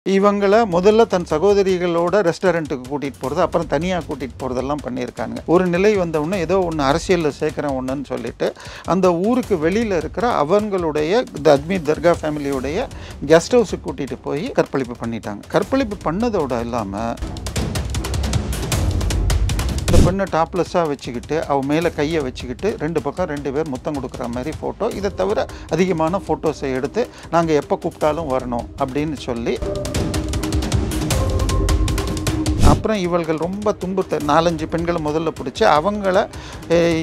இவங்கள முதல்ல தன் சகோதரிகளோட ரெஸ்டாரண்ட்டுக்கு கூட்டிகிட்டு போகிறது, அப்புறம் தனியாக கூட்டிகிட்டு போகிறதெல்லாம் பண்ணியிருக்காங்க. ஒரு நிலை வந்தவுடனே ஏதோ ஒன்று அரசியலில் சேர்க்குறேன் ஒன்றுன்னு சொல்லிட்டு அந்த ஊருக்கு வெளியில் இருக்கிற அவங்களுடைய அஜ்மீர் தர்கா ஃபேமிலியுடைய கெஸ்ட் ஹவுஸுக்கு கூட்டிகிட்டு போய் கற்பழிப்பு பண்ணிட்டாங்க. கற்பழிப்பு பண்ணதோடு இல்லாமல் இந்த பெண்ணை டாப்லெஸ்ஸாக வச்சுக்கிட்டு அவன் மேலே கையை வச்சுக்கிட்டு ரெண்டு பக்கம் ரெண்டு பேர் முத்தம் கொடுக்குற மாதிரி ஃபோட்டோ, இதை தவிர அதிகமான ஃபோட்டோஸை எடுத்து நாங்கள் எப்போ கூப்பிட்டாலும் வரணும் அப்படின்னு சொல்லி அப்புறம் இவர்கள் ரொம்ப துன்புறுத்த 4-5 பெண்களை முதல்ல பிடிச்சி அவங்கள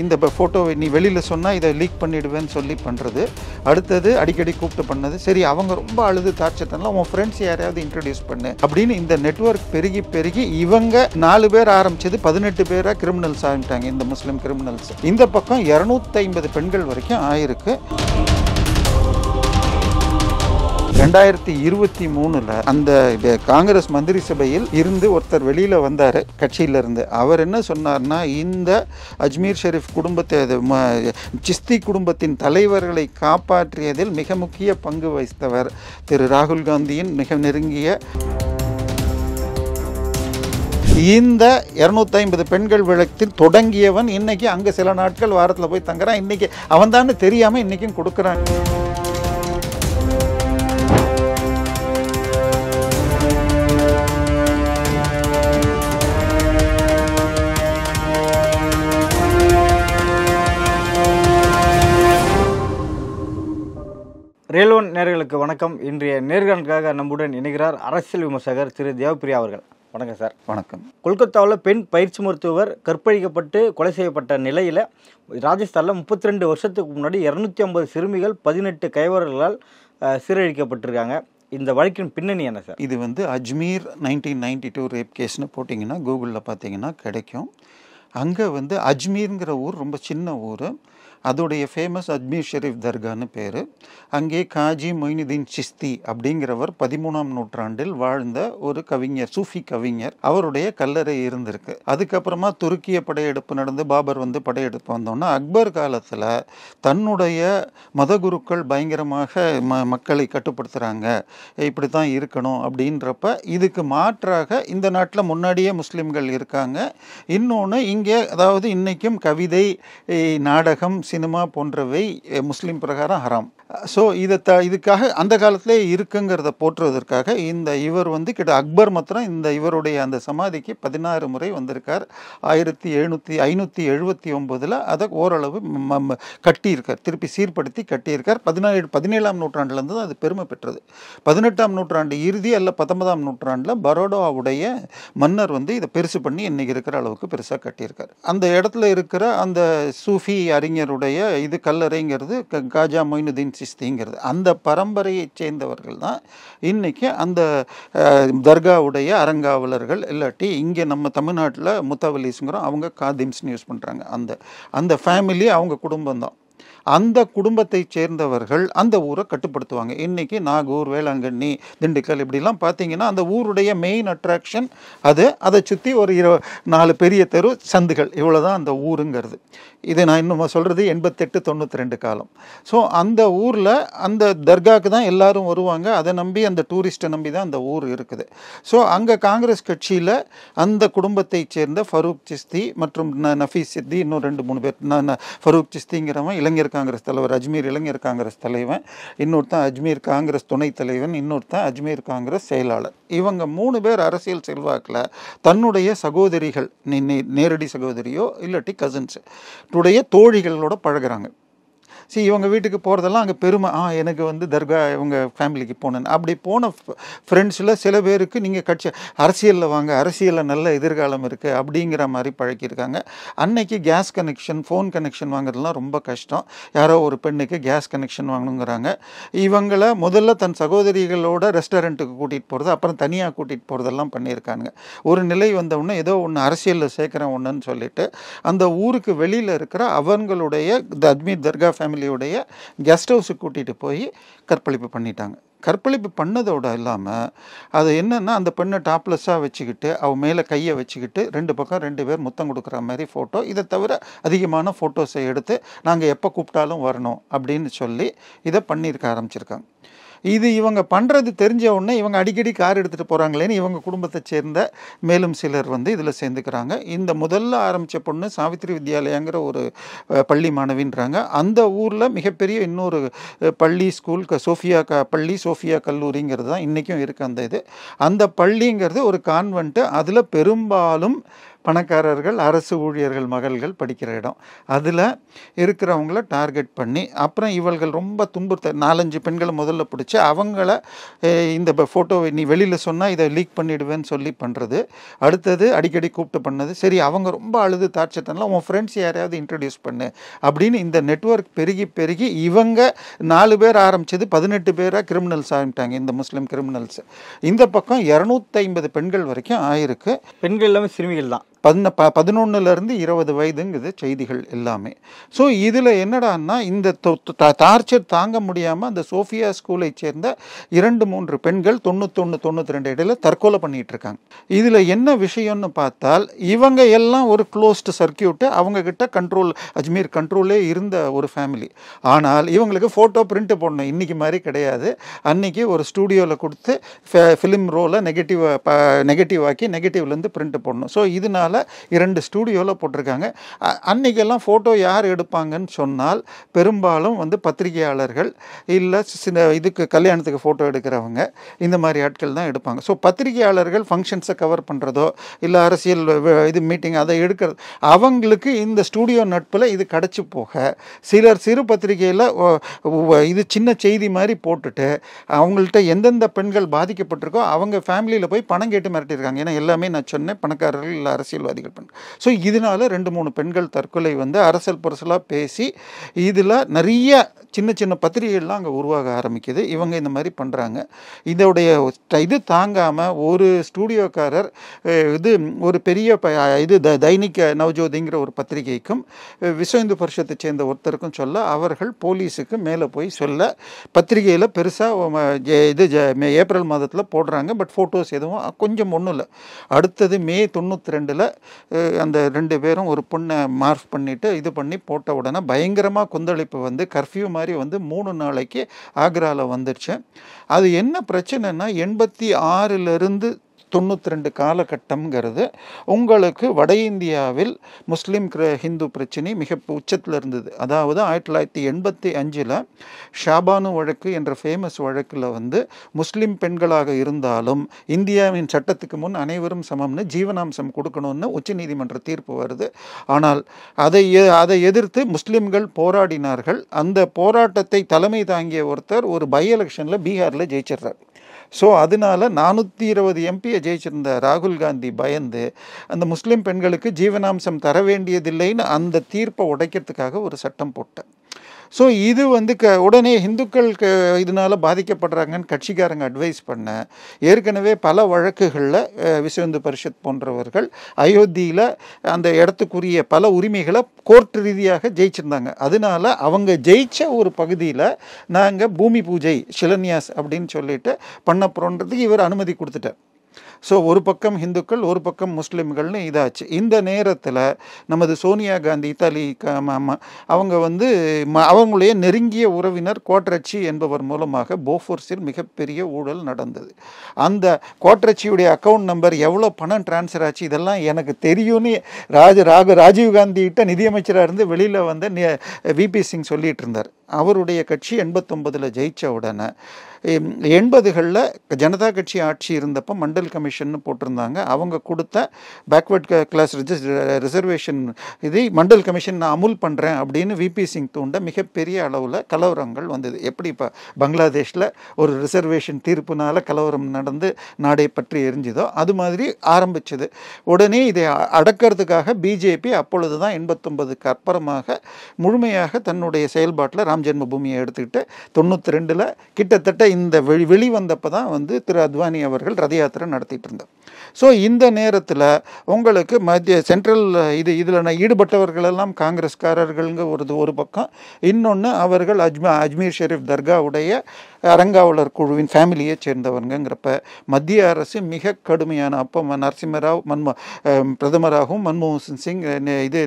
இந்த ஃபோட்டோவை நீ வெளியில் சொன்னால் இதை லீக் பண்ணிவிடுவேன்னு சொல்லி பண்ணுறது. அடுத்தது அடிக்கடி கூப்பிட்டு பண்ணது. சரி அவங்க ரொம்ப அழுது தாட்சத்தெல்லாம் உன் ஃப்ரெண்ட்ஸ் யாரையாவது இன்ட்ரடியூஸ் பண்ணு அப்படின்னு இந்த நெட்வொர்க் பெருகி பெருகி இவங்க 4 பேர் ஆரம்பிச்சது 18 பேராக கிரிமினல்ஸ் ஆகிட்டாங்க. இந்த முஸ்லீம் கிரிமினல்ஸ் இந்த பக்கம் 250 பெண்கள் வரைக்கும் ஆயிருக்கு. 2023 அந்த காங்கிரஸ் மந்திரி சபையில் இருந்து ஒருத்தர் வெளியில் வந்தார் கட்சியிலிருந்து. அவர் என்ன சொன்னார்னா, இந்த அஜ்மீர் ஷெரீஃப் குடும்பத்தை சிஸ்தி குடும்பத்தின் தலைவர்களை காப்பாற்றியதில் மிக முக்கிய பங்கு வகித்தவர் திரு ராகுல் காந்தியின் மிக நெருங்கிய இந்த 250 பெண்கள் வழக்கில் தொடங்கியவன் இன்னைக்கு அங்கே சில நாட்கள் வாரத்தில் போய் தங்குறான். இன்னைக்கு அவன் தானே தெரியாமல் இன்றைக்கும் கொடுக்குறான். ரேலோன் நேயர்களுக்கு வணக்கம். இன்றைய நேர்காணலுக்காக நம்முடன் இணைகிறார் அரசியல் விமர்சகர் திரு தேவப்பிரியா அவர்கள். வணக்கம் சார். வணக்கம். கொல்கத்தாவில் பெண் பயிற்சி மருத்துவர் கற்பழிக்கப்பட்டு கொலை செய்யப்பட்ட நிலையில் ராஜஸ்தானில் 32 வருஷத்துக்கு முன்னாடி 250 சிறுமிகள் 18 கைவர்களால் சீரழிக்கப்பட்டிருக்காங்க. இந்த வழக்கின் பின்னணி என்ன சார்? இது அஜ்மீர் 1992 ரேப் கேஸ்னு போட்டிங்கன்னா கூகுளில் பார்த்தீங்கன்னா கிடைக்கும். அங்கே அஜ்மீருங்கிற ஊர் ரொம்ப சின்ன ஊர். அதோடைய ஃபேமஸ் அஜ்மீர் ஷெரீஃப் தர்கான்னு பேர். அங்கே காஜி மொய்னுதீன் சிஸ்தி அப்படிங்கிறவர் 13ஆம் நூற்றாண்டில் வாழ்ந்த ஒரு கவிஞர், சூஃபி கவிஞர். அவருடைய கல்லறை இருந்திருக்கு. அதுக்கப்புறமா துருக்கிய படையெடுப்பு நடந்து பாபர் படையெடுப்பு வந்தோன்னா அக்பர் காலத்தில் தன்னுடைய மதகுருக்கள் பயங்கரமாக மக்களை கட்டுப்படுத்துகிறாங்க, இப்படி தான் இருக்கணும் அப்படின்றப்ப இதுக்கு மாற்றாக இந்த நாட்டில் முன்னாடியே முஸ்லீம்கள் இருக்காங்க. இன்னொன்று இங்கே அதாவது இன்றைக்கும் கவிதை, நாடகம், சினிமா போன்றவை முஸ்லீம் பிரகாரம் ஹராம். ஸோ இதுக்காக அந்த காலத்திலே இருக்குங்கிறத போற்றுவதற்காக இவர் கிட்ட அக்பர் மாத்திரம் இவருடைய அந்த சமாதிக்கு 16 முறை வந்திருக்கார். 1579 அதை ஓரளவு கட்டியிருக்கார், திருப்பி சீர்படுத்தி கட்டியிருக்கார். 17ஆம் நூற்றாண்டுலேருந்து அது பெருமை பெற்றது. 18ஆம் நூற்றாண்டு இறுதி அல்ல 19ஆம் நூற்றாண்டில் பரோடாவுடைய மன்னர் இதை பெருசு பண்ணி இன்னைக்கு இருக்கிற அளவுக்கு பெருசாக கட்டியிருக்கார். அந்த இடத்துல இருக்கிற அந்த சூஃபி அறிஞருடைய இது கல்லறைங்கிறது காஜா மொய்னுதீன் சிஸ்திங்கிறது அந்த பரம்பரையைச் சேர்ந்தவர்கள் தான் இன்னைக்கு அந்த தர்காவுடைய அறங்காவலர்கள். இல்லாட்டி இங்கே நம்ம தமிழ்நாட்டில் முத்தவலீஸுங்கிறோம், அவங்க காதிம்ஸ்னு யூஸ் பண்ணுறாங்க. அந்த ஃபேமிலி அவங்க குடும்பம் தான். அந்த குடும்பத்தை சேர்ந்தவர்கள் அந்த ஊரை கட்டுப்படுத்துவாங்க. இன்றைக்கி நாகூர், வேளாங்கண்ணி, திண்டுக்கல் இப்படிலாம் பார்த்தீங்கன்னா அந்த ஊருடைய மெயின் அட்ராக்ஷன் அதை சுற்றி ஒரு 4 பெரிய தெரு, சந்துகள், இவ்வளோ தான் அந்த ஊருங்கிறது. இது நான் இன்னும் சொல்கிறது 88-92 காலம். ஸோ அந்த ஊரில் அந்த தர்காவுக்கு தான் எல்லாரும் வருவாங்க. அதை நம்பி அந்த டூரிஸ்ட்டை நம்பி தான் அந்த ஊர் இருக்குது. ஸோ அங்கே காங்கிரஸ் கட்சியில் அந்த குடும்பத்தை சேர்ந்த ஃபரூக் சிஸ்தி மற்றும் நஃபீஸ் சித்தி, இன்னும் 2-3 பேர். ஃபரூக் சிஸ்திங்கிறவன் இளைஞர் காங்கிரஸ் தலைவர், அஜ்மீர் இளைஞர் காங்கிரஸ் தலைவன். இன்னொருத்தான் அஜ்மீர் காங்கிரஸ் துணைத் தலைவன். இன்னொருத்தான் அஜ்மீர் காங்கிரஸ் செயலாளர். இவங்க 3 பேர் அரசியல் செல்வாக்கில் தன்னுடைய சகோதரிகள், நேரடி சகோதரியோ இல்லாட்டி கசின்ஸ் உடைய தோழிகளோட பழகிறாங்க. இவங்க வீட்டுக்கு போகிறதெல்லாம் அங்கே பெருமை. எனக்கு தர்கா இவங்க ஃபேமிலிக்கு போனேன்னு. அப்படி போன ஃப்ரெண்ட்ஸில் சில பேருக்கு நீங்கள் கட்சி அரசியலில் வாங்க, அரசியலில் நல்ல எதிர்காலம் இருக்குது அப்படிங்கிற மாதிரி பழக்கியிருக்காங்க. அன்னைக்கு கேஸ் கனெக்ஷன், ஃபோன் கனெக்ஷன் வாங்குறதுலாம் ரொம்ப கஷ்டம். யாரோ ஒரு பெண்ணுக்கு கேஸ் கனெக்ஷன் வாங்கணுங்கிறாங்க. இவங்கள முதல்ல தன் சகோதரிகளோட ரெஸ்டாரண்ட்டுக்கு கூட்டிகிட்டு போகிறது, அப்புறம் தனியாக கூட்டிகிட்டு போகிறதெல்லாம் பண்ணியிருக்காங்க. ஒரு நிலை வந்தவுடனே ஏதோ ஒன்று அரசியலில் சேர்க்குறேன் ஒன்றுன்னு சொல்லிட்டு அந்த ஊருக்கு வெளியில் இருக்கிற அவங்களுடைய அஜ்மீர் தர்கா ஃபேமிலியுடைய கெஸ்ட் ஹவுஸுக்கு கூட்டிகிட்டு போய் கற்பழிப்பு பண்ணிட்டாங்க. கற்பழிப்பு பண்ணதோடு இல்லாமல் அது என்னென்னா, அந்த பெண்ணை டாப்லெஸ்ஸாக வச்சுக்கிட்டு அவன் மேலே கையை வச்சுக்கிட்டு ரெண்டு பக்கம் ரெண்டு பேர் முத்தம் கொடுக்குற மாதிரி ஃபோட்டோ, இதை தவிர அதிகமான ஃபோட்டோஸை எடுத்து நாங்கள் எப்போ கூப்பிட்டாலும் வரணும் அப்படின்னு சொல்லி இதை பண்ணியிருக்க ஆரம்பிச்சிருக்காங்க. இது இவங்க பண்ணுறது தெரிஞ்ச உடனே இவங்க அடிக்கடி கார் எடுத்துகிட்டு போகிறாங்களேன்னு இவங்க குடும்பத்தை சேர்ந்த மேலும் சிலர் வந்து இதில் சேர்ந்துக்கிறாங்க. இந்த முதல்ல ஆரம்பித்த பொண்ணு சாவித்திரி வித்யாலயாங்கிற ஒரு பள்ளி மாணவின்றாங்க. அந்த ஊரில் மிகப்பெரிய இன்னொரு பள்ளி ஸ்கூல் சோஃபியா பள்ளி சோஃபியா கல்லூரிங்கிறது தான் இன்றைக்கும் இருக்குது. அந்த பள்ளிங்கிறது ஒரு கான்வென்ட்டு. அதில் பெரும்பாலும் பணக்காரர்கள் அரசு ஊழியர்கள் மகள்கள் படிக்கிற இடம். அதில் இருக்கிறவங்கள டார்கெட் பண்ணி அப்புறம் இவர்கள் ரொம்ப துன்புறுத்த 4-5 பெண்களை முதல்ல பிடிச்சி அவங்கள இந்த ஃபோட்டோவை நீ வெளியில் சொன்னால் இதை லீக் பண்ணிவிடுவேன்னு சொல்லி பண்ணுறது. அடுத்தது அடிக்கடி கூப்பிட்டு பண்ணது. சரி அவங்க ரொம்ப அழுது தாட்சத்தனால உன் ஃப்ரெண்ட்ஸ் யாரையாவது இன்ட்ரடியூஸ் பண்ணு அப்படின்னு இந்த நெட்வொர்க் பெருகி பெருகி இவங்க 4 பேர் ஆரம்பித்தது 18 பேராக கிரிமினல்ஸ் ஆகிட்டாங்க, இந்த முஸ்லீம் கிரிமினல்ஸ். இந்த பக்கம் 250 பெண்கள் வரைக்கும் ஆயிருக்கு. பெண்கள் எல்லாமே சிறுமிகள் தான். 11லேருந்து 20 வயதுங்குது செய்திகள் எல்லாமே. ஸோ இதில் என்னடான்னா இந்த டார்ச்சர் தாங்க முடியாமல் அந்த சோஃபியா ஸ்கூலை சேர்ந்த 2-3 பெண்கள் 91-92 இடையில தற்கொலை பண்ணிட்டு இருக்காங்க. இதில் என்ன விஷயம்னு பார்த்தால் இவங்க எல்லாம் ஒரு க்ளோஸ்டு சர்க்கியூட்டு, அவங்கக்கிட்ட கண்ட்ரோல் அஜ்மீர் கண்ட்ரோலே இருந்த ஒரு ஃபேமிலி. ஆனால் இவங்களுக்கு ஃபோட்டோ பிரிண்ட்டு போடணும். இன்றைக்கி மாதிரி கிடையாது. அன்றைக்கி ஒரு ஸ்டூடியோவில் கொடுத்து ஃபிலிம் ரோலை நெகட்டிவ் ஆக்கி நெகட்டிவ்லேருந்து பிரிண்ட்டு போடணும். ஸோ இதனால் 2 ஸ்டூடியோவில் போட்டிருக்காங்க. அன்றைக்கெல்லாம் ஃபோட்டோ யார் எடுப்பாங்கன்னு சொன்னால் பெரும்பாலும் வந்து பத்திரிகையாளர்கள் இல்லை இதுக்கு கல்யாணத்துக்கு ஃபோட்டோ எடுக்கிறவங்க இந்த மாதிரி ஆட்கள் தான் எடுப்பாங்க. ஸோ பத்திரிகையாளர்கள் ஃபங்க்ஷன்ஸை கவர் பண்ணுறதோ இல்லை அரசியல் இது மீட்டிங் அதை எடுக்கிறது அவங்களுக்கு இந்த ஸ்டூடியோ நட்பில் இது கிடச்சி போக சிலர் சிறு பத்திரிகையில் இது சின்ன செய்தி மாதிரி போட்டுட்டு அவங்கள்ட்ட எந்தெந்த பெண்கள் பாதிக்கப்பட்டிருக்கோ அவங்க ஃபேமிலியில் போய் பணம் கேட்டு மிரட்டியிருக்காங்க. ஏன்னா எல்லாமே நான் சொன்னேன் பணக்காரர்கள் இல்லை அரசியல்வாதிகள் பண்ண. ஸோ இதனால 2-3 பெண்கள் தற்கொலை வந்து அரசல் புரசலாக பேசி இதில் நிறைய சின்ன சின்ன பத்திரிகைகள்லாம் அங்கே உருவாக ஆரம்பிக்குது. இவங்க இந்த மாதிரி பண்ணுறாங்க. இதோடைய இது தாங்காமல் ஒரு ஸ்டூடியோக்காரர் ஒரு பெரிய தைனிக் நவஜோதிங்கிற ஒரு பத்திரிகைக்கும் விஸ்வ இந்து பரிஷத்தை சேர்ந்த ஒருத்தருக்கும் சொல்ல அவர்கள் போலீஸுக்கு மேலே போய் சொல்ல பத்திரிகையில் பெருசாக ஏப்ரல் மாதத்தில் போடுறாங்க. பட் ஃபோட்டோஸ் எதுவும் கொஞ்சம் ஒன்றும் இல்லை. அடுத்தது மே 92 அந்த 2 பேரும் ஒரு பொண்ணை மார்க் பண்ணிவிட்டு இது பண்ணி போட்ட உடனே பயங்கரமாக கொந்தளிப்பு வந்து கர்ஃப்யூ மாதிரி வந்து 3 நாளைக்கு ஆக்ராவில் வந்துருச்சு. அது என்ன பிரச்சனைன்னா 86லேருந்து 92 காலகட்டம்ங்கிறது உங்களுக்கு வட இந்தியாவில் முஸ்லீம் ஹிந்து பிரச்சனை மிக உச்சத்தில் இருந்தது. அதாவது 1985 ஷாபானு வழக்கு என்ற ஃபேமஸ் வழக்கில் வந்து முஸ்லீம் பெண்களாக இருந்தாலும் இந்தியாவின் சட்டத்துக்கு முன் அனைவரும் சமம்னு ஜீவனாம்சம் கொடுக்கணும்னு உச்சநீதிமன்ற தீர்ப்பு வருது. ஆனால் அதை எதிர்த்து முஸ்லீம்கள் போராடினார்கள். அந்த போராட்டத்தை தலைமை தாங்கிய ஒருத்தர் ஒரு பை எலெக்ஷனில் பீகாரில் ஜெயிச்சிடுறார். ஸோ அதனால 420 எம்பியை ஜெயிச்சிருந்த ராகுல் காந்தி பயந்து அந்த முஸ்லீம் பெண்களுக்கு ஜீவனாம்சம் தர வேண்டியதில்லைன்னு அந்த தீர்ப்பை உடைக்கிறதுக்காக ஒரு சட்டம் போட்டார். ஸோ இது வந்து உடனே இந்துக்கள் இதனால் பாதிக்கப்படுறாங்கன்னு கட்சிக்காரங்க அட்வைஸ் பண்ண ஏற்கனவே பல வழக்குகளில் விஸ்வ இந்து பரிஷத் போன்றவர்கள் அயோத்தியில் அந்த இடத்துக்குரிய பல உரிமைகளை கோர்ட் ரீதியாக ஜெயிச்சிருந்தாங்க. அதனால அவங்க ஜெயிச்ச ஒரு பகுதியில் நாங்கள் பூமி பூஜை ஷிலன்யாஸ் அப்படின்னு சொல்லிட்டு பண்ண போகிறோன்றதுக்கு இவர் அனுமதி கொடுத்துட்டார். ஸோ ஒரு பக்கம் இந்துக்கள் ஒரு பக்கம் முஸ்லீம்கள்னு இதாச்சு. இந்த நேரத்தில் நமது சோனியா காந்தி இத்தாலி அவங்க வந்து அவங்களுடைய நெருங்கிய உறவினர் கோட்ரச்சி என்பவர் மூலமாக போஃபோர்ஸில் மிகப்பெரிய ஊழல் நடந்தது. அந்த கோட்ரச்சியுடைய அக்கௌண்ட் நம்பர் எவ்வளோ பணம் டிரான்ஸ்ஃபர் ஆச்சு இதெல்லாம் எனக்கு தெரியும்னு ராஜீவ்காந்திகிட்ட நிதியமைச்சராக இருந்து வெளியில் வந்து விபி சிங் சொல்லிகிட்டு இருந்தார். அவருடைய கட்சி 89 ஜெயித்த உடனே 80களில் ஜனதா கட்சி ஆட்சி இருந்தப்போ மண்டல் கமிஷன் போட்டிருந்தாங்க. அவங்க கொடுத்த பேக்வர்ட் கிளாஸ் ரிசர்வேஷன் இதை மண்டல் கமிஷன் நான் அமுல் பண்ணுறேன் அப்படின்னு விபி சிங் தூண்ட மிகப்பெரிய அளவில் கலவரங்கள் வந்தது. எப்படி இப்போ பங்களாதேஷில் ஒரு ரிசர்வேஷன் தீர்ப்புனால கலவரம் நடந்து நாடை பற்றி எரிஞ்சுதோ அது மாதிரி ஆரம்பிச்சது. உடனே இதை அடக்கிறதுக்காக பிஜேபி அப்பொழுது தான் 89க்கு அப்புறமாக முழுமையாக தன்னுடைய செயல்பாட்டில் ராம் ஜென்ம பூமியை எடுத்துக்கிட்டு 92 கிட்டத்தட்ட இந்த வெளிவந்தப்போ தான் வந்து திரு அத்வானி அவர்கள் ரத யாத்திரை நடத்திட்டு இருந்தார். ஸோ இந்த நேரத்தில் உங்களுக்கு மத்திய சென்ட்ரல் இதில் ஈடுபட்டவர்களெல்லாம் காங்கிரஸ்காரர்கள்ங்க ஒரு பக்கம், இன்னொன்று அவர்கள் அஜ்மீர் ஷெரீஃப் தர்காவுடைய அறங்காவலர் குழுவின் ஃபேமிலியை சேர்ந்தவங்கிறப்ப மத்திய அரசு மிக கடுமையான அப்போ நரசிம்மராவ் பிரதமராகவும் மன்மோகன் சிங்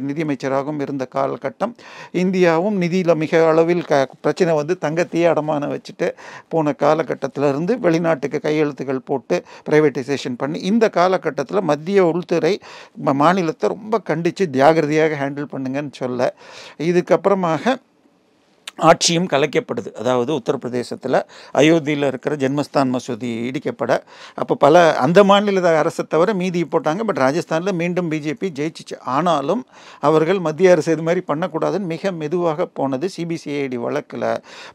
நிதியமைச்சராகவும் இருந்த காலகட்டம். இந்தியாவும் நிதியில் மிக அளவில் ரஃபேல் பிரச்சனை வந்து தங்கத்தையே அடமான வச்சுட்டு போன காலகட்டத்தில் இருந்து வெளிநாட்டுக்கு கையெழுத்துகள் போட்டு ப்ரைவேட்டைசேஷன் பண்ணி இந்த காலகட்டத்தில் மத்திய உள்துறை மாநிலத்தை ரொம்ப கண்டித்து ஜாகிரதையாக ஹேண்டில் பண்ணுங்கன்னு சொல்ல இதுக்கப்புறமாக ஆட்சியும் கலைக்கப்படுது. அதாவது உத்தரப்பிரதேசத்தில் அயோத்தியில் இருக்கிற ஜென்மஸ்தான் மசூதி இடிக்கப்பட அப்போ பல அந்த மாநில அரசை தவிர மீதி போட்டாங்க. பட் ராஜஸ்தானில் மீண்டும் பிஜேபி ஜெயிச்சிச்சு. ஆனாலும் அவர்கள் மத்திய அரசு இது மாதிரி பண்ணக்கூடாதுன்னு மிக மெதுவாக போனது. சிபிசிஐடி வழக்கில்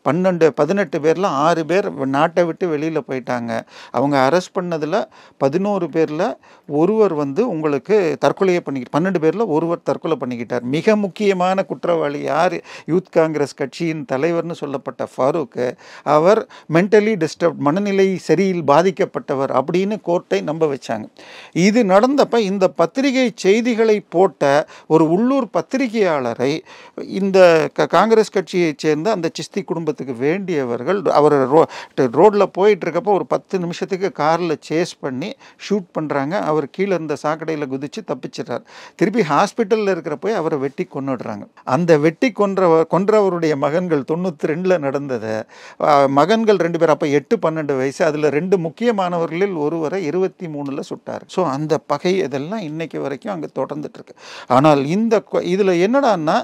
18 பேரில் 6 பேர் நாட்டை விட்டு வெளியில் போயிட்டாங்க. அவங்க அரெஸ்ட் பண்ணதில் 11 பேரில் ஒருவர் வந்து உங்களுக்கு தற்கொலையை பண்ணிக்கிட்டு 12 பேரில் ஒருவர் தற்கொலை பண்ணிக்கிட்டார். மிக முக்கியமான குற்றவாளி யார்? யூத் காங்கிரஸ் கட்சியின் தலைவர்னு சொல்லப்பட்ட ஃபாரூக். அவர் மென்டலி டிஸ்டர்ப், மனநிலை சரியில் பாதிக்கப்பட்டவர் அப்படின்னு கோர்ட்டை நம்ப வச்சாங்க. இது நடந்தப்ப இந்த பத்திரிகை செய்திகளை போட்ட ஒரு உள்ளூர் பத்திரிகையாளரை இந்த காங்கிரஸ் கட்சியைச் சேர்ந்த அந்த சிஸ்தி குடும்பத்துக்கு வேண்டியவர்கள் அவர் ரோட்டில் போயிட்டு இருக்கப்போ ஒரு 10 நிமிஷத்துக்கு காரில் சேஸ் பண்ணி ஷூட் பண்ணுறாங்க. அவர் கீழே இருந்த சாக்கடையில் குதித்து தப்பிச்சிடுறார். திருப்பி ஹாஸ்பிட்டலில் இருக்கிற போய் அவரை வெட்டி கொன்னுடுறாங்க. அந்த வெட்டி கொன்றவருடைய மகன்கள் 92 நடந்தது. மகன்கள் 2 பேர், அப்போ 8-12 வயசு. அதில் 2 முக்கியமானவர்களில் ஒருவரை 23 சுட்டார். ஸோ அந்த பகை இதெல்லாம் இன்னைக்கு வரைக்கும் அங்கே தொடர்ந்துட்டு இருக்கு. ஆனால் இதில் என்னடான்னா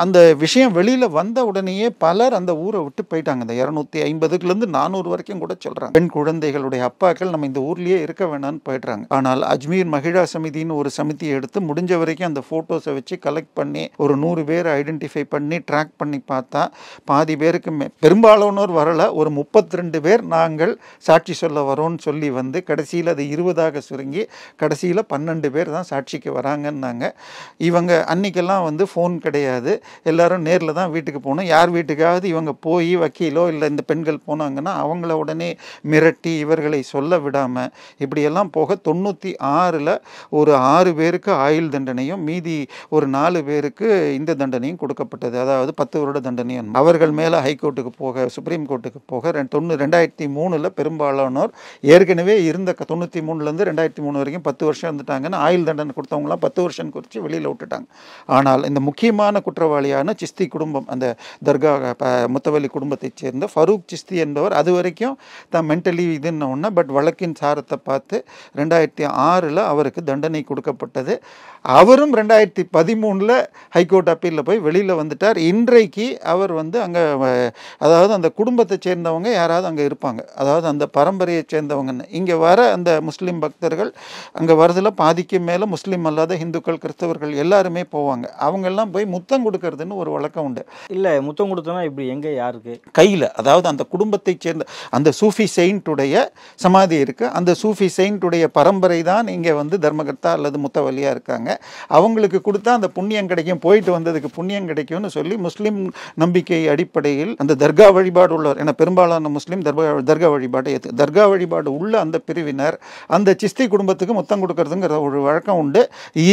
அந்த விஷயம் வெளியில் வந்த உடனேயே பலர் அந்த ஊரை விட்டு போயிட்டாங்க. இந்த 250லேருந்து 400 வரைக்கும் கூட சொல்கிறாங்க. பெண் குழந்தைகளுடைய அப்பாக்கள் நம்ம இந்த ஊர்லேயே இருக்க வேணான்னு போயிடுறாங்க. ஆனால் அஜ்மீர் மகிழா சமிதின்னு ஒரு சமிதியை எடுத்து முடிஞ்ச வரைக்கும் அந்த ஃபோட்டோஸை வச்சு கலெக்ட் பண்ணி ஒரு 100 பேரை ஐடென்டிஃபை பண்ணி ட்ராக் பண்ணி பார்த்தா பாதி பேருக்கு பெரும்பாலானோர் வரல. ஒரு 32 பேர் நாங்கள் சாட்சி சொல்ல வரோன்னு சொல்லி வந்து கடைசியில் அது 20ஆக சுருங்கி கடைசியில் 12 பேர் தான் சாட்சிக்கு வராங்கன்னாங்க. இவங்க அன்னைக்கெல்லாம் வந்து ஃபோன் கிடையாது, எல்லாரும் நேரில் தான் வீட்டுக்கு போகணும். யார் வீட்டுக்காவது இவங்க போய் வக்கீலோ இல்லை இந்த பெண்கள் போனாங்கன்னா அவங்கள உடனே மிரட்டி இவர்களை சொல்ல விடாமல் இப்படியெல்லாம் போக 96ல் ஒரு 6 பேருக்கு ஆயுள் தண்டனையும் மீதி ஒரு 4 பேருக்கு இந்த தண்டனையும் கொடுக்கப்பட்டது. அதாவது 10 வருட தண்டனையும். அவர்கள் மேலே ஹைகோர்ட்டுக்கு போக, சுப்ரீம் கோர்ட்டுக்கு போக 2003ல் பெரும்பாலானோர் ஏற்கனவே இருந்த 93லேருந்து 2003 வரைக்கும் 10 வருஷம் இருந்துட்டாங்கன்னு ஆயுள் தண்டனை கொடுத்தவங்களாம் 10 வருஷம் குறித்து வெளியில் விட்டுட்டாங்க. ஆனால் இந்த முக்கியமான குற்றவாளியான சிஸ்தி குடும்பம், அந்த தர்கா முத்தவலி குடும்பத்தைச் சேர்ந்த ஃபரூக் சிஸ்தி என்பவர் அது வரைக்கும் தான் மென்டலி இதுன்னு ஒன்று. பட் வழக்கின் சாரத்தை பார்த்து 2006ல் அவருக்கு தண்டனை கொடுக்கப்பட்டது. அவரும் 2013ல் ஹைகோர்ட் அப்பீலில் போய் வெளியில் வந்துட்டார். இன்றைக்கு அவர் வந்து அங்கே, அதாவது அந்த குடும்பத்தை சேர்ந்தவங்க யாராவது அங்கே இருப்பாங்க, அதாவது அந்த பரம்பரையை சேர்ந்தவங்கன்னு. இங்கே வர அந்த முஸ்லீம் பக்தர்கள் அங்கே வரதில் பாதிக்கு மேலே முஸ்லீம் அல்லாத இந்துக்கள், கிறிஸ்தவர்கள் எல்லாருமே போவாங்க. அவங்கெல்லாம் போய் முத்தம் கொடுக்கறதுன்னு ஒரு வழக்கம் உண்டு. இல்லை, முத்தம் கொடுத்தோன்னா இப்படி எங்கே யாருக்கு கையில், அதாவது அந்த குடும்பத்தை சேர்ந்த அந்த சூஃபி செயின்ட்டுடைய சமாதி இருக்குது. அந்த சூஃபி செயின்ட்டுடைய பரம்பரை தான் இங்கே வந்து தர்மகர்த்தா அல்லது முத்தவலியாக இருக்காங்க. அவங்களுக்கு கொடுத்தா அந்த புண்ணியம் கிடைக்கும், போயிட்டு வந்ததுக்கு புண்ணியம் கிடைக்கும்னு சொல்லி முஸ்லீம் நம்பிக்கை அடிப்படையில் அந்த தர்கா வழிபாடு உள்ளவர், ஏன்னா பெரும்பாலான முஸ்லீம் தர்கா வழிபாடு தர்கா வழிபாடு உள்ள அந்த பிரிவினர் அந்த சிஸ்தி குடும்பத்துக்கு முத்தம் கொடுக்கறதுங்கிற ஒரு வழக்கம் உண்டு.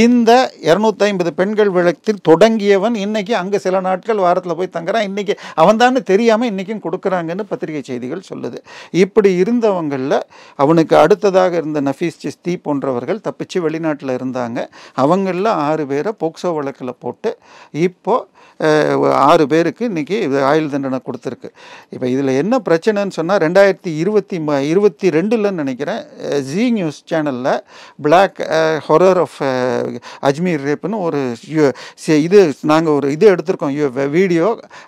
இந்த 250 பெண்கள் விளக்கில் தொடங்கியவன் இன்னைக்கு அங்கே சில நாட்கள் வாரத்தில் போய் தங்குறான். இன்னைக்கு அவன் தான் தெரியாமல் இன்றைக்கும் கொடுக்குறாங்கன்னு பத்திரிகை செய்திகள் சொல்லுது. இப்படி இருந்தவங்களில் அவனுக்கு அடுத்ததாக இருந்த நஃபீஸ் சிஸ்தி போன்றவர்கள் தப்பிச்சு வெளிநாட்டில் இருந்தாங்க. அவங்களில் 6 பேரை போக்சோ வழக்கில் போட்டு இப்போது 6 பேருக்கு இன்றைக்கி ஆயுள் தண்டனை கொடுத்துருக்கு. இப்போ இதில் என்ன பிரச்சனைன்னு சொன்னால் 2022ல் நினைக்கிறேன் ஜி நியூஸ் சேனலில் பிளாக் ஹொரர் ஆஃப் அஜ்மீர் ரேப்புன்னு ஒரு இது நாங்கள் ஒரு இது எடுத்திருக்கோம் வீடியோ.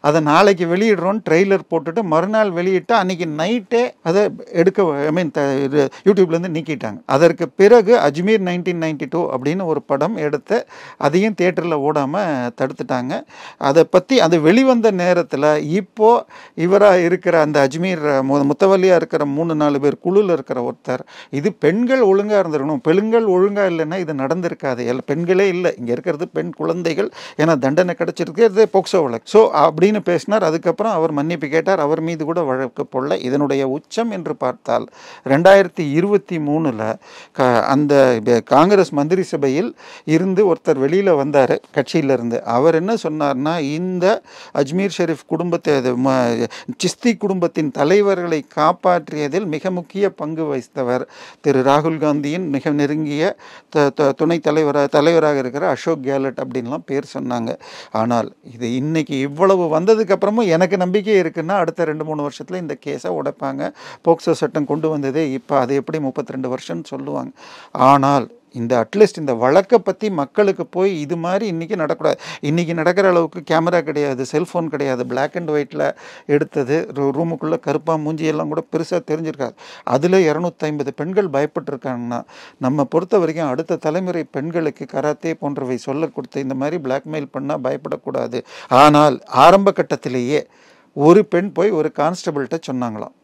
அதை நாளைக்கு வெளியிடுறோம், ட்ரெய்லர் போட்டுட்டு மறுநாள் வெளியிட்டால் அன்றைக்கி நைட்டே அதை எடுக்க யூடியூப்லேருந்து நீக்கிட்டாங்க. அதற்கு பிறகு அஜ்மீர் 1992 அப்படின்னு ஒரு படம் எடுத்து அதையும் தியேட்டரில் ஓடாமல் தடுத்துட்டாங்க. அதை பற்றி அது வெளிவந்த நேரத்தில் இப்போது இவராக இருக்கிற அந்த அஜ்மீர் முத்தவலியாக இருக்கிற 3-4 பேர் குழுவில் இருக்கிற ஒருத்தர், இது பெண்கள் ஒழுங்காக இருந்திருக்கணும், பெண்கள் ஒழுங்காக இல்லைன்னா இது நடந்திருக்காது, பெண்களே இல்லை, இங்கே இருக்கிறது பெண் குழந்தைகள், ஏன்னா தண்டனை கிடச்சிருக்கிறது போக்சோ வழக்கு. ஸோ அப்படின்னு பேசினார். அதுக்கப்புறம் அவர் மன்னிப்பு கேட்டார். அவர் மீது கூட வழக்கு போடல. இதனுடைய உச்சம் என்று பார்த்தால் 2023ல் அந்த காங்கிரஸ் மந்திரி சபையில் இருந்து ஒருத்தர் வெளியில் வந்தார் கட்சியிலிருந்து. அவர் என்ன சொன்னார்னா, இந்த அஜ்மீர் அஜ்மீர் ஷெரீஃப் குடும்பத்தை சிஸ்தி குடும்பத்தின் தலைவர்களை காப்பாற்றியதில் மிக முக்கிய பங்கு வகித்தவர் திரு ராகுல் காந்தியின் மிக நெருங்கிய துணை தலைவராக இருக்கிற அசோக் கெஹ்லோட் அப்படின்லாம் பேர் சொன்னாங்க. ஆனால் இது இன்னைக்கு இவ்வளவு வந்ததுக்கப்புறமும் எனக்கு நம்பிக்கை இருக்குன்னா அடுத்த 2-3 வருஷத்தில் இந்த கேஸை உடைப்பாங்க. போக்சோ சட்டம் கொண்டு வந்ததே இப்போ அது எப்படி 32 வருஷம்னு சொல்லுவாங்க. ஆனால் அட்லீஸ்ட் இந்த வழக்கை பற்றி மக்களுக்கு போய் இது மாதிரி இன்றைக்கி நடக்கூடாது. இன்றைக்கி நடக்கிற அளவுக்கு கேமரா கிடையாது, செல்ஃபோன் கிடையாது, பிளாக் அண்ட் ஒயிட்டில் எடுத்தது ரூமுக்குள்ளே கருப்பாக மூஞ்சியெல்லாம் கூட பெருசாக தெரிஞ்சிருக்காது. அதில் 250 பெண்கள் பயப்பட்டிருக்காங்கன்னா நம்ம பொறுத்த வரைக்கும் அடுத்த தலைமுறை பெண்களுக்கு கராத்தே போன்றவை சொல்ல கொடுத்து இந்த மாதிரி பிளாக்மெயில் பண்ணால் பயப்படக்கூடாது. ஆனால் ஆரம்ப கட்டத்திலேயே ஒரு பெண் போய் ஒரு கான்ஸ்டபிள்கிட்ட சொன்னாங்களாம்.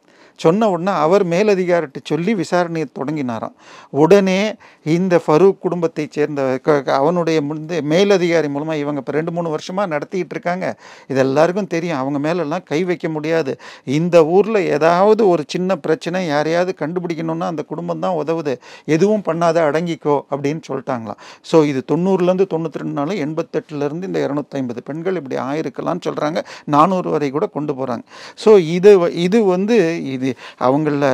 சொன்ன உடனே அவர் மேலதிகாரிட்ட சொல்லி விசாரணையை தொடங்கினாராம். உடனே இந்த ஃபரூக் குடும்பத்தை சேர்ந்த அவனுடைய மேலதிகாரி மூலமாக இவங்க இப்போ 2-3 வருஷமாக நடத்திக்கிட்டு இருக்காங்க. இது எல்லாருக்கும் தெரியும். அவங்க மேலெல்லாம் கை வைக்க முடியாது. இந்த ஊரில் ஏதாவது ஒரு சின்ன பிரச்சனை யாரையாவது கண்டுபிடிக்கணும்னா அந்த குடும்பம் தான் உதவுது, எதுவும் பண்ணாத அடங்கிக்கோ அப்படின்னு சொல்லிட்டாங்களாம். ஸோ இது 90லேருந்து 92 நாள் 88லேருந்து இந்த 250 பெண்கள் இப்படி ஆயிருக்கலாம்னு சொல்கிறாங்க. 400 வரை கூட கொண்டு போகிறாங்க. ஸோ இது அவங்கள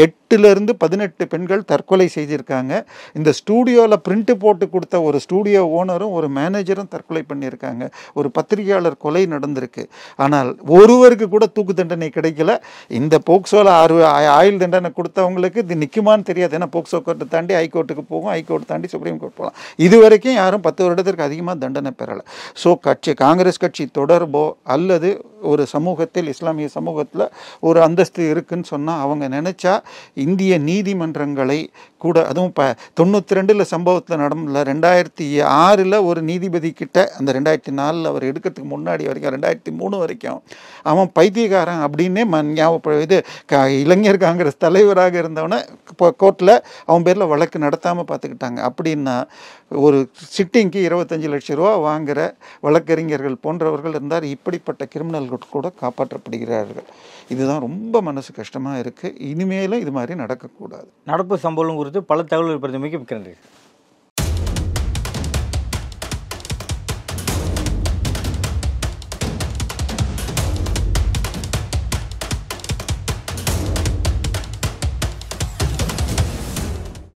8லேருந்து 18 பெண்கள் தற்கொலை செய்திருக்காங்க. இந்த ஸ்டூடியோவில் பிரிண்ட் போட்டு கொடுத்த ஒரு ஸ்டூடியோ ஓனரும் ஒரு மேனேஜரும் தற்கொலை பண்ணியிருக்காங்க. ஒரு பத்திரிகையாளர் கொலை நடந்திருக்கு. ஆனால் ஒருவருக்கு கூட தூக்கு தண்டனை கிடைக்கல. இந்த போக்சோவில் ஆயுள் தண்டனை கொடுத்தவங்களுக்கு இது நிற்குமான்னு தெரியாது. ஏன்னா போக்சோ கோர்ட்டை தாண்டி ஹைகோர்ட்டுக்கு போகும், ஹைகோர்ட் தாண்டி சுப்ரீம் கோர்ட் போகலாம். இது வரைக்கும் யாரும் 10 வருடத்திற்கு அதிகமாக தண்டனை பெறலை. ஸோ காங்கிரஸ் கட்சி தொடர்போ அல்லது ஒரு சமூகத்தில் இஸ்லாமிய சமூகத்தில் ஒரு அந்தஸ்து இருக்குன்னு சொன்னால் அவங்க நினச்சா இந்திய நீதிமன்றங்களை கூட, அதுவும் இப்போ 92 சம்பவத்தில் நடந்தல 2006 ஒரு நீதிபதி கிட்ட, அந்த 2004 அவர் எடுக்கிறதுக்கு முன்னாடி வரைக்கும் 2003 வரைக்கும் அவன் பைத்தியக்காரன் அப்படின்னே இது இளைஞர் காங்கிரஸ் தலைவராக இருந்தவனை கோர்ட்டில் அவன் பேரில் வழக்கு நடத்தாமல் பார்த்துக்கிட்டாங்க. அப்படின்னா ஒரு சிட்டிங்க்கு 25 லட்சம் ரூபா வாங்குகிற வழக்கறிஞர்கள் போன்றவர்கள் இருந்தார். இப்படிப்பட்ட கிரிமினல்கள் கூட காப்பாற்றப்படுகிறார்கள். இதுதான் ரொம்ப மனசு கஷ்டமாக இருக்குது. இனிமேலும் இது மாதிரி நடக்கக்கூடாது. நடப்பு சம்பவம் குறித்து பல தகவல்கள் பெறுவதற்கு மிக்க நன்றி.